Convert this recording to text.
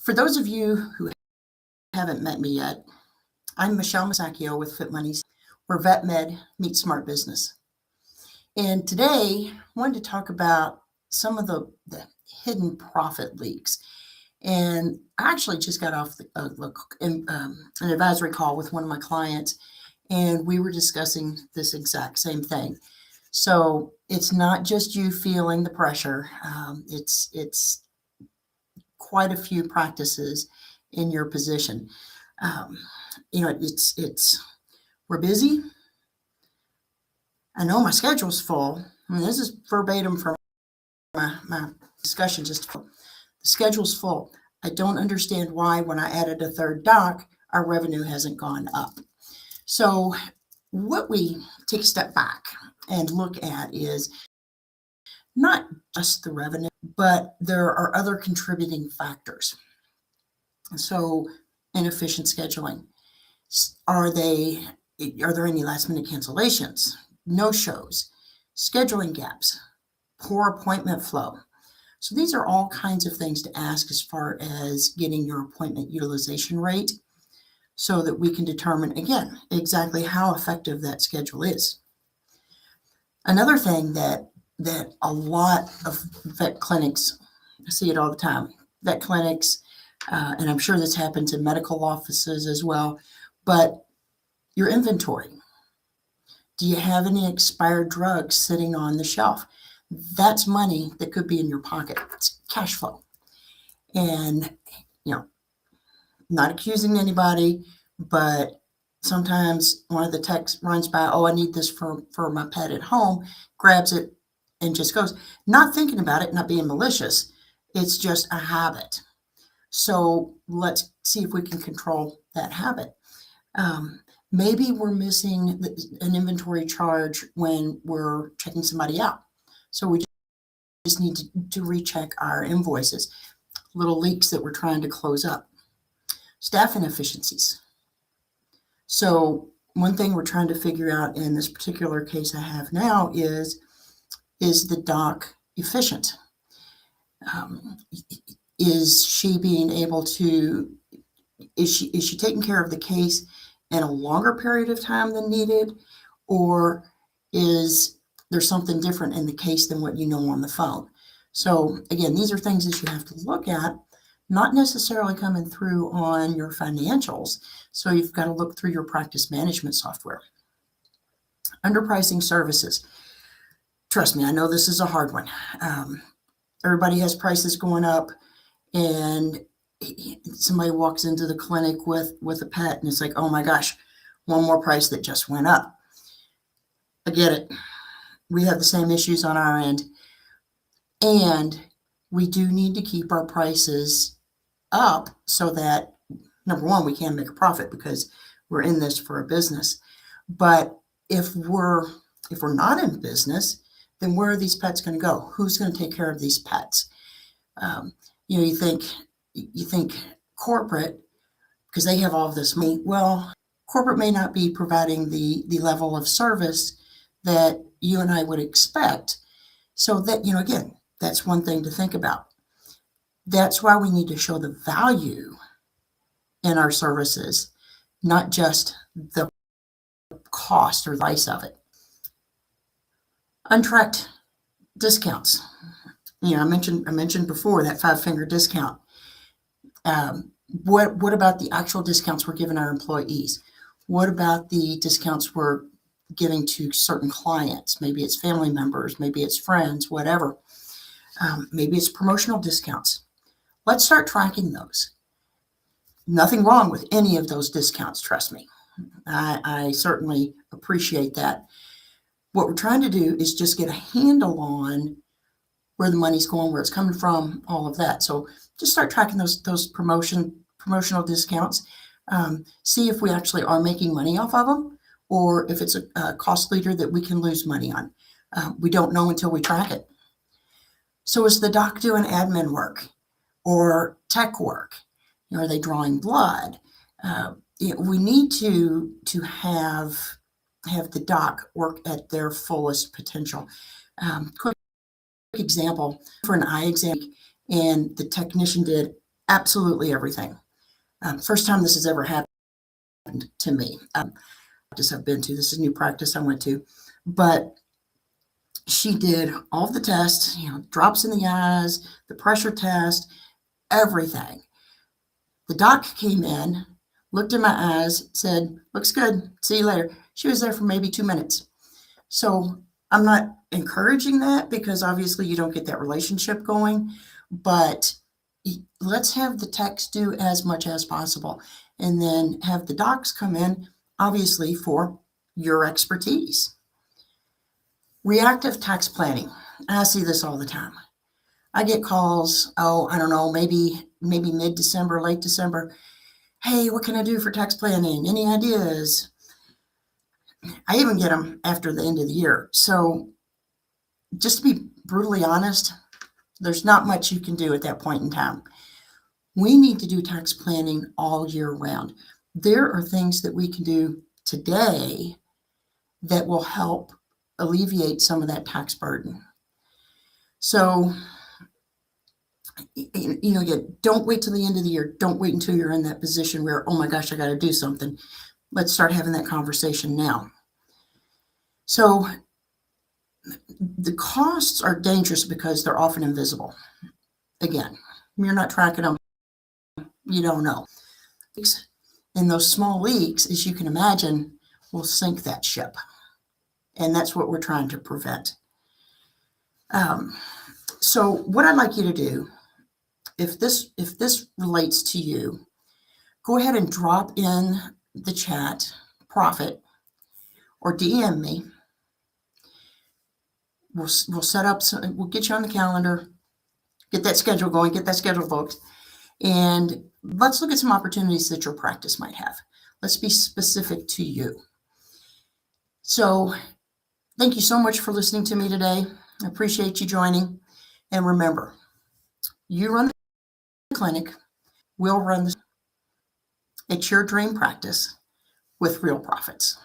For those of you who haven't met me yet, I'm Michelle Masacchio with Fit Money's, where vet med meets smart business. And today, I wanted to talk about some of the hidden profit leaks. And I actually just got off an advisory call with one of my clients, and we were discussing this exact same thing. So it's not just you feeling the pressure. It's quite a few practices in your position. We're busy. I know my schedule's full. I mean, this is verbatim from my discussion. The schedule's full. I don't understand why, when I added a third doc, our revenue hasn't gone up. So what we take a step back and look at is not just the revenue, but there are other contributing factors. So inefficient scheduling. Are there any last minute cancellations, no-shows, scheduling gaps, poor appointment flow? So these are all kinds of things to ask as far as getting your appointment utilization rate, so that we can determine, again, exactly how effective that schedule is. Another thing that a lot of vet clinics, I see it all the time, vet clinics, and I'm sure this happens in medical offices as well, but your inventory. Do you have any expired drugs sitting on the shelf? That's money that could be in your pocket. It's cash flow. And, not accusing anybody, but sometimes one of the techs runs by, oh, I need this for my pet at home, grabs it and just goes, not thinking about it, not being malicious. It's just a habit. So let's see if we can control that habit. Maybe we're missing an inventory charge when we're checking somebody out. So we just need to recheck our invoices, little leaks that we're trying to close up. Staff inefficiencies. So one thing we're trying to figure out in this particular case I have now is the doc efficient? Is she being able to, is she taking care of the case in a longer period of time than needed? Or is there something different in the case than what you know on the phone? So again, these are things that you have to look at, not necessarily coming through on your financials. So you've got to look through your practice management software. Underpricing services. Trust me, I know this is a hard one. Everybody has prices going up, and somebody walks into the clinic with a pet and it's like, oh my gosh, one more price that just went up. I get it. We have the same issues on our end. And we do need to keep our prices up so that, number one, we can make a profit because we're in this for a business. But if we're not in business, then where are these pets going to go? Who's going to take care of these pets? You think corporate, because they have all of this money. Well, corporate may not be providing the level of service that you and I would expect. So that, again, that's one thing to think about. That's why we need to show the value in our services, not just the cost or the price of it. Untracked discounts. I mentioned before that 5-finger discount. What about the actual discounts we're giving our employees? What about the discounts we're giving to certain clients? Maybe it's family members, maybe it's friends, whatever. Maybe it's promotional discounts. Let's start tracking those. Nothing wrong with any of those discounts, trust me. I certainly appreciate that. What we're trying to do is just get a handle on where the money's going, where it's coming from, all of that. So just start tracking those promotional discounts. See if we actually are making money off of them, or if it's a cost leader that we can lose money on. We don't know until we track it. So is the doc doing admin work or tech work? Are they drawing blood? We need to have the doc work at their fullest potential. Quick example, for an eye exam, and the technician did absolutely everything. First time this has ever happened to me. Practice I've been to. This is a new practice I went to, but she did all the tests, drops in the eyes, the pressure test, everything. The doc came in, looked in my eyes, said, "Looks good. See you later." She was there for maybe 2 minutes. So I'm not encouraging that because obviously you don't get that relationship going, but let's have the techs do as much as possible and then have the docs come in, obviously, for your expertise. Reactive tax planning. I see this all the time. I get calls, I don't know, maybe mid-December, late December. "Hey, what can I do for tax planning? Any ideas?" I even get them after the end of the year. So just to be brutally honest, there's not much you can do at that point in time. We need to do tax planning all year round. There are things that we can do today that will help alleviate some of that tax burden. So, again, don't wait till the end of the year. Don't wait until you're in that position where, oh my gosh, I got to do something. Let's start having that conversation now. So the costs are dangerous because they're often invisible. Again, you're not tracking them. You don't know. And those small leaks, as you can imagine, will sink that ship. And that's what we're trying to prevent. So what I'd like you to do, if this relates to you, go ahead and drop in the chat, Profit, or DM me. We'll set up, we'll get you on the calendar, get that schedule going, get that schedule booked, and let's look at some opportunities that your practice might have. Let's be specific to you. So thank you so much for listening to me today. I appreciate you joining. And remember, you run the clinic, we'll run it's your dream practice with real profits.